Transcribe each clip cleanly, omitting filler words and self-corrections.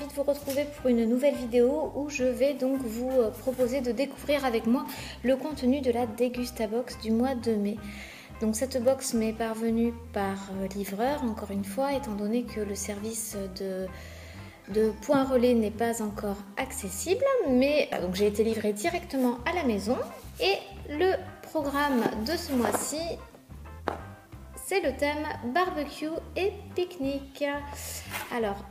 ravie de vous retrouver pour une nouvelle vidéo où je vais donc vous proposer de découvrir avec moi le contenu de la Dégustabox du mois de mai. Donc cette box m'est parvenue par livreur, encore une fois, étant donné que le service de point relais n'est pas encore accessible, mais donc j'ai été livrée directement à la maison et le programme de ce mois-ci, c'est le thème barbecue et pique-nique. Alors,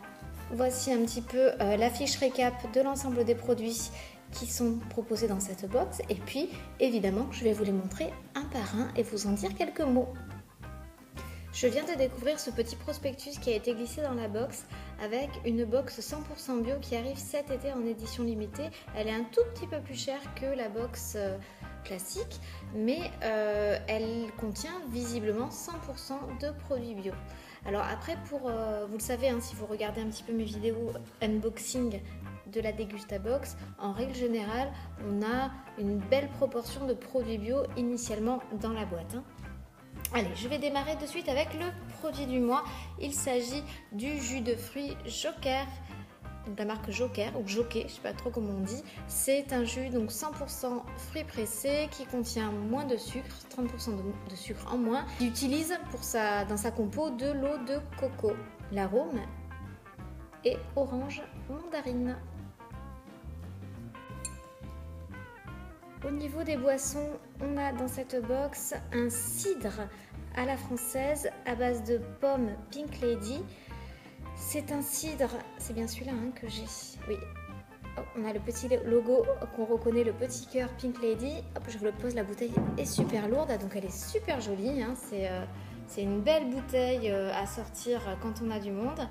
voici un petit peu la fiche récap de l'ensemble des produits qui sont proposés dans cette box. Et puis, évidemment, je vais vous les montrer un par un et vous en dire quelques mots. Je viens de découvrir ce petit prospectus qui a été glissé dans la box avec une box 100% bio qui arrive cet été en édition limitée. Elle est un tout petit peu plus chère que la box classique, mais elle contient visiblement 100% de produits bio. Alors après, vous le savez, hein, si vous regardez un petit peu mes vidéos unboxing de la Dégustabox, en règle générale, on a une belle proportion de produits bio initialement dans la boîte, hein. Allez, je vais démarrer de suite avec le produit du mois. Il s'agit du jus de fruits Joker, donc la marque Joker ou Joker, je ne sais pas trop comment on dit. C'est un jus donc 100% fruits pressés qui contient moins de sucre, 30% de sucre en moins. Il utilise dans sa compo de l'eau de coco. L'arôme est orange mandarine. Au niveau des boissons, on a dans cette box un cidre à la française à base de pommes Pink Lady. C'est un cidre, c'est bien celui-là hein, que j'ai. Oui, oh, on a le petit logo qu'on reconnaît, le petit cœur Pink Lady. Hop, je vous le pose, la bouteille est super lourde, donc elle est super jolie. Hein. C'est une belle bouteille à sortir quand on a du monde.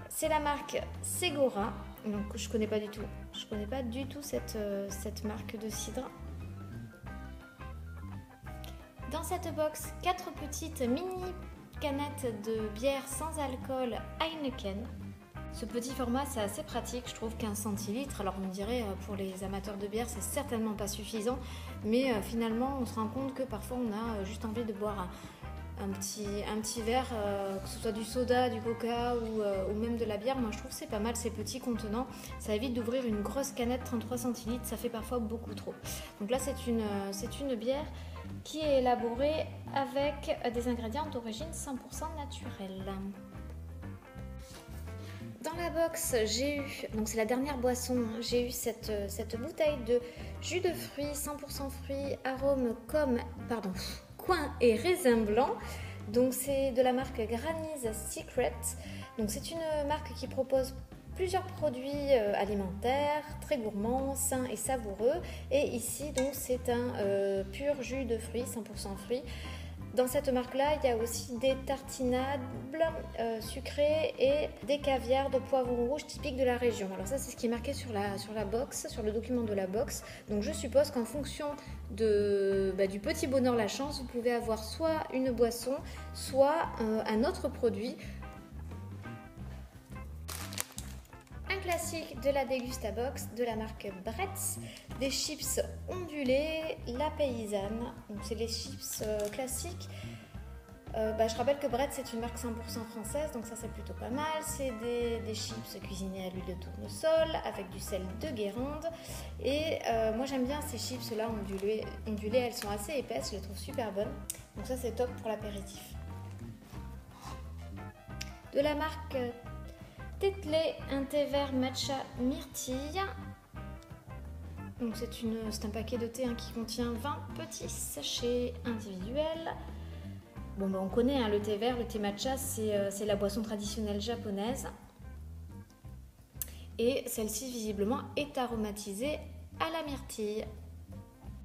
C'est la marque Segora. Donc je connais pas du tout. Je connais pas du tout cette marque de cidre. Dans cette box, 4 petites mini canettes de bière sans alcool Heineken. Ce petit format, c'est assez pratique, je trouve, 15 centilitres. Alors on me dirait, pour les amateurs de bière, c'est certainement pas suffisant. Mais finalement, on se rend compte que parfois, on a juste envie de boire un petit verre, que ce soit du soda, du coca ou même de la bière. Moi je trouve que c'est pas mal ces petits contenants, ça évite d'ouvrir une grosse canette 33 centilitres, ça fait parfois beaucoup trop. Donc là c'est une bière qui est élaborée avec des ingrédients d'origine 100% naturelle. Dans la box, j'ai eu, donc c'est la dernière boisson, j'ai eu cette bouteille de jus de fruits, 100% fruits, arômes coin et raisin blanc. Donc c'est de la marque Granny's Secret. Donc c'est une marque qui propose plusieurs produits alimentaires, très gourmands, sains et savoureux. Et ici donc c'est un pur jus de fruits, 100% fruits. Dans cette marque-là, il y a aussi des tartinables sucrées et des caviars de poivron rouge typiques de la région. Alors ça, c'est ce qui est marqué sur la box, sur le document de la box. Donc je suppose qu'en fonction du petit bonheur la chance, vous pouvez avoir soit une boisson, soit un autre produit. Un classique de la Dégustabox de la marque Bretz, des chips ondulés, la paysanne. Donc c'est les chips classiques. Je rappelle que Bretz c'est une marque 100% française, donc ça c'est plutôt pas mal. C'est des chips cuisinés à l'huile de tournesol avec du sel de Guérande. Et moi j'aime bien ces chips là ondulées, elles sont assez épaisses, je les trouve super bonnes. Donc ça c'est top pour l'apéritif. De la marque Tetley, un thé vert matcha myrtille. Donc c'est un paquet de thé hein, qui contient 20 petits sachets individuels. Bon, on connaît hein, le thé vert, le thé matcha, c'est la boisson traditionnelle japonaise. Et celle-ci visiblement est aromatisée à la myrtille.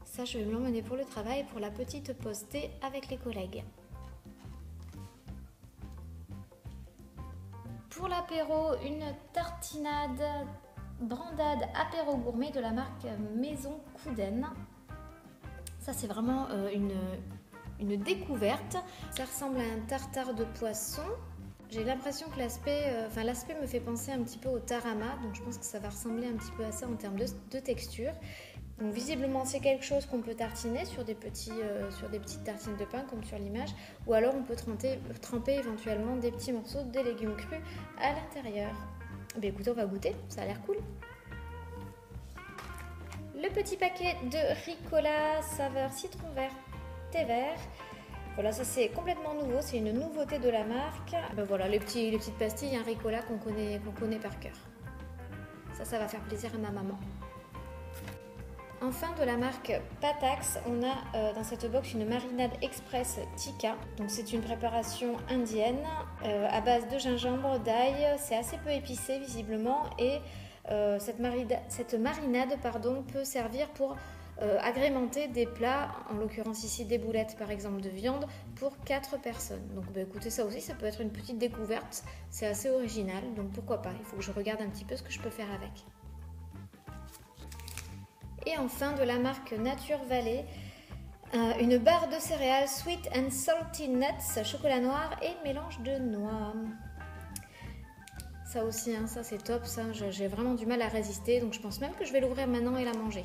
Ça, je vais me l'emmener pour le travail, pour la petite pause thé avec les collègues. Pour l'apéro, une tartinade brandade apéro gourmet de la marque Maison Couden. Ça c'est vraiment une découverte. Ça ressemble à un tartare de poisson. J'ai l'impression que l'aspect me fait penser un petit peu au tarama, donc je pense que ça va ressembler un petit peu à ça en termes de texture. Donc visiblement c'est quelque chose qu'on peut tartiner sur des petites tartines de pain comme sur l'image, ou alors on peut tremper éventuellement des petits morceaux de légumes crus à l'intérieur. Ben écoutez, on va goûter, ça a l'air cool. Le petit paquet de Ricola saveur citron vert, thé vert. Voilà, ça c'est complètement nouveau, c'est une nouveauté de la marque. Ben voilà, les petites pastilles, un Ricola qu'on connaît par cœur. Ça va faire plaisir à ma maman. Enfin, de la marque Patax, on a dans cette box une marinade express tikka. Donc c'est une préparation indienne à base de gingembre, d'ail. C'est assez peu épicé visiblement et cette marinade peut servir pour agrémenter des plats, en l'occurrence ici des boulettes par exemple de viande pour 4 personnes. Donc bah, écoutez, ça aussi ça peut être une petite découverte, c'est assez original, donc pourquoi pas, il faut que je regarde un petit peu ce que je peux faire avec. Et enfin de la marque Nature Valley, une barre de céréales Sweet and Salty Nuts, chocolat noir et mélange de noix. Ça aussi, hein, ça c'est top, ça j'ai vraiment du mal à résister, donc je pense même que je vais l'ouvrir maintenant et la manger.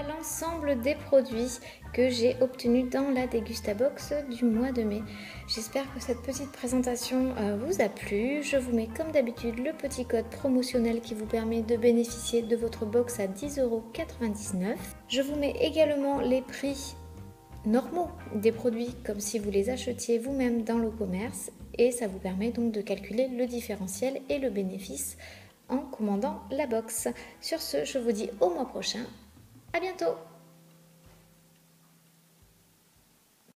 L'ensemble des produits que j'ai obtenus dans la Dégustabox du mois de mai. J'espère que cette petite présentation vous a plu. Je vous mets comme d'habitude le petit code promotionnel qui vous permet de bénéficier de votre box à 10,99 €. Je vous mets également les prix normaux des produits comme si vous les achetiez vous-même dans le commerce et ça vous permet donc de calculer le différentiel et le bénéfice en commandant la box. Sur ce, je vous dis au mois prochain. À bientôt!